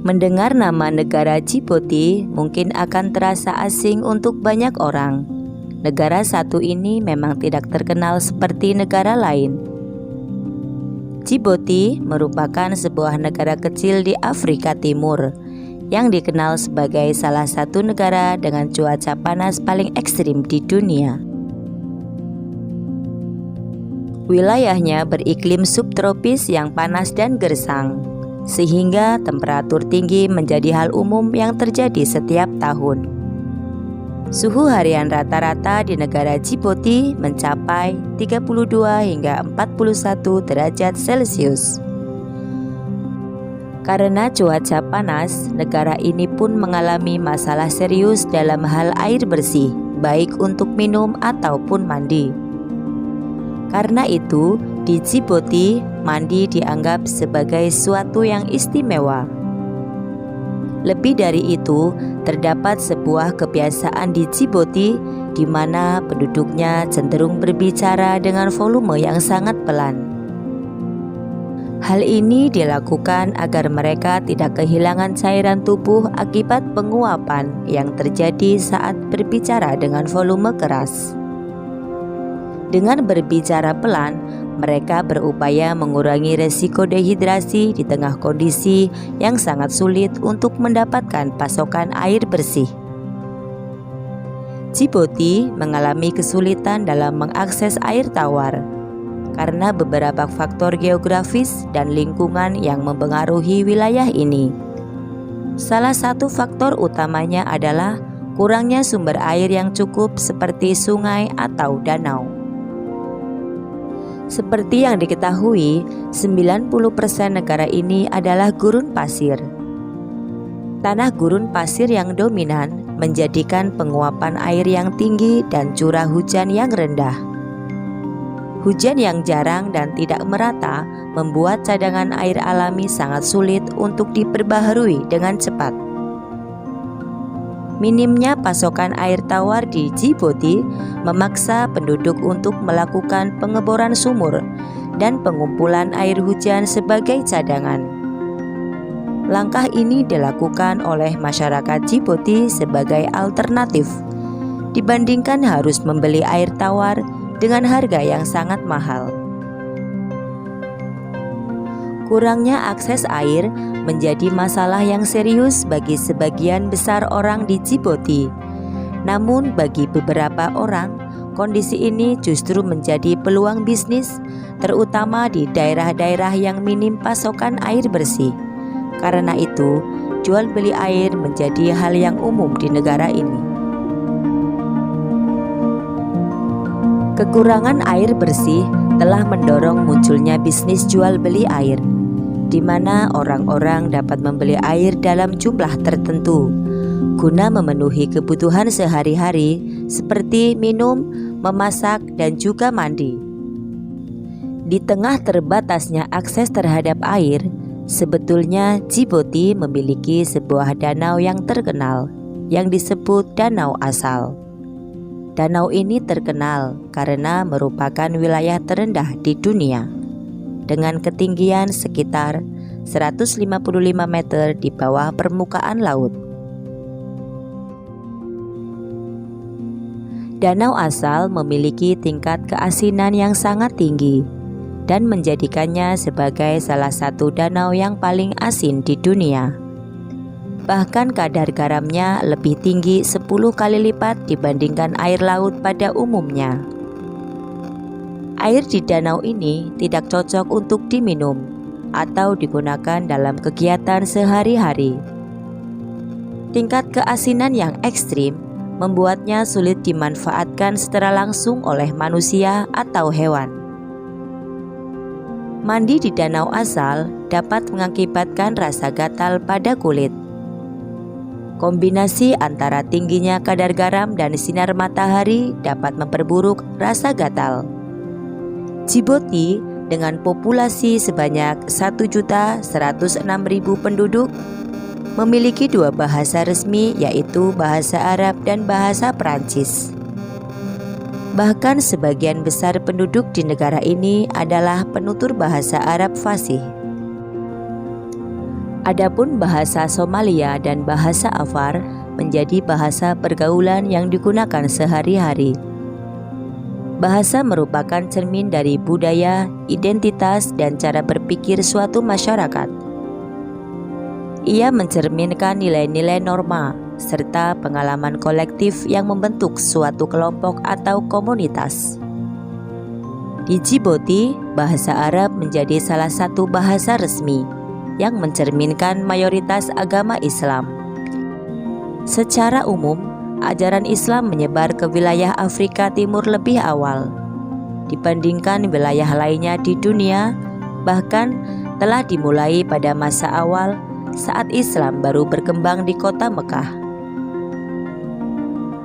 Mendengar nama negara Djibouti mungkin akan terasa asing untuk banyak orang. Negara satu ini memang tidak terkenal seperti negara lain. Djibouti merupakan sebuah negara kecil di Afrika Timur yang dikenal sebagai salah satu negara dengan cuaca panas paling ekstrim di dunia. Wilayahnya beriklim subtropis yang panas dan gersang, sehingga temperatur tinggi menjadi hal umum yang terjadi setiap tahun. Suhu harian rata-rata di negara Djibouti mencapai 32 hingga 41 derajat Celcius. Karena cuaca panas, negara ini pun mengalami masalah serius dalam hal air bersih, baik untuk minum ataupun mandi. Karena itu, di Djibouti, mandi dianggap sebagai suatu yang istimewa. Lebih dari itu, terdapat sebuah kebiasaan di Djibouti di mana penduduknya cenderung berbicara dengan volume yang sangat pelan. Hal ini dilakukan agar mereka tidak kehilangan cairan tubuh akibat penguapan yang terjadi saat berbicara dengan volume keras. Dengan berbicara pelan, mereka berupaya mengurangi resiko dehidrasi di tengah kondisi yang sangat sulit untuk mendapatkan pasokan air bersih. Djibouti mengalami kesulitan dalam mengakses air tawar karena beberapa faktor geografis dan lingkungan yang mempengaruhi wilayah ini. Salah satu faktor utamanya adalah kurangnya sumber air yang cukup seperti sungai atau danau. Seperti yang diketahui, 90% negara ini adalah gurun pasir. Tanah gurun pasir yang dominan menjadikan penguapan air yang tinggi dan curah hujan yang rendah. Hujan yang jarang dan tidak merata membuat cadangan air alami sangat sulit untuk diperbaharui dengan cepat. Minimnya pasokan air tawar di Djibouti memaksa penduduk untuk melakukan pengeboran sumur dan pengumpulan air hujan sebagai cadangan. Langkah ini dilakukan oleh masyarakat Djibouti sebagai alternatif dibandingkan harus membeli air tawar dengan harga yang sangat mahal. Kurangnya akses air menjadi masalah yang serius bagi sebagian besar orang di Djibouti. Namun bagi beberapa orang, kondisi ini justru menjadi peluang bisnis, terutama di daerah-daerah yang minim pasokan air bersih. Karena itu, jual beli air menjadi hal yang umum di negara ini. Kekurangan air bersih telah mendorong munculnya bisnis jual beli air, di mana orang-orang dapat membeli air dalam jumlah tertentu guna memenuhi kebutuhan sehari-hari seperti minum, memasak, dan juga mandi. Di tengah terbatasnya akses terhadap air, sebetulnya Djibouti memiliki sebuah danau yang terkenal yang disebut Danau Asal. Danau ini terkenal karena merupakan wilayah terendah di dunia, dengan ketinggian sekitar 155 meter di bawah permukaan laut. Danau Asal memiliki tingkat keasinan yang sangat tinggi dan menjadikannya sebagai salah satu danau yang paling asin di dunia. Bahkan kadar garamnya lebih tinggi 10 kali lipat dibandingkan air laut pada umumnya. Air di danau ini tidak cocok untuk diminum atau digunakan dalam kegiatan sehari-hari. Tingkat keasinan yang ekstrim membuatnya sulit dimanfaatkan secara langsung oleh manusia atau hewan. Mandi di Danau Asal dapat mengakibatkan rasa gatal pada kulit. Kombinasi antara tingginya kadar garam dan sinar matahari dapat memperburuk rasa gatal. Djibouti dengan populasi sebanyak 1.106.000 penduduk memiliki dua bahasa resmi, yaitu bahasa Arab dan bahasa Perancis. Bahkan sebagian besar penduduk di negara ini adalah penutur bahasa Arab fasih. Adapun bahasa Somalia dan bahasa Afar menjadi bahasa pergaulan yang digunakan sehari-hari. Bahasa merupakan cermin dari budaya, identitas, dan cara berpikir suatu masyarakat. Ia mencerminkan nilai-nilai norma serta pengalaman kolektif yang membentuk suatu kelompok atau komunitas. Di Djibouti, bahasa Arab menjadi salah satu bahasa resmi yang mencerminkan mayoritas agama Islam. Secara umum, ajaran Islam menyebar ke wilayah Afrika Timur lebih awal dibandingkan wilayah lainnya di dunia, bahkan telah dimulai pada masa awal saat Islam baru berkembang di kota Mekah.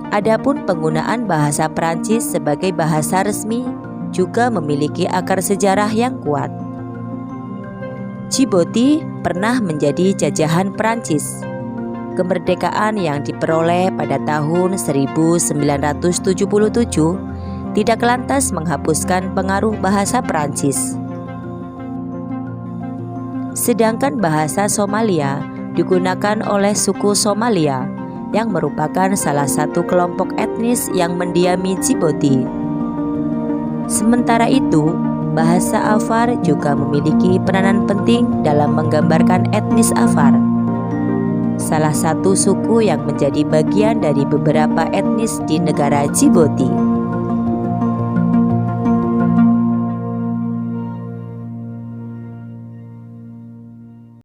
Adapun penggunaan bahasa Perancis sebagai bahasa resmi juga memiliki akar sejarah yang kuat. Djibouti pernah menjadi jajahan Perancis. Kemerdekaan yang diperoleh pada tahun 1977 tidak lantas menghapuskan pengaruh bahasa Perancis. Sedangkan bahasa Somalia digunakan oleh suku Somalia yang merupakan salah satu kelompok etnis yang mendiami Djibouti. Sementara itu, bahasa Afar juga memiliki peranan penting dalam menggambarkan etnis Afar, salah satu suku yang menjadi bagian dari beberapa etnis di negara Djibouti.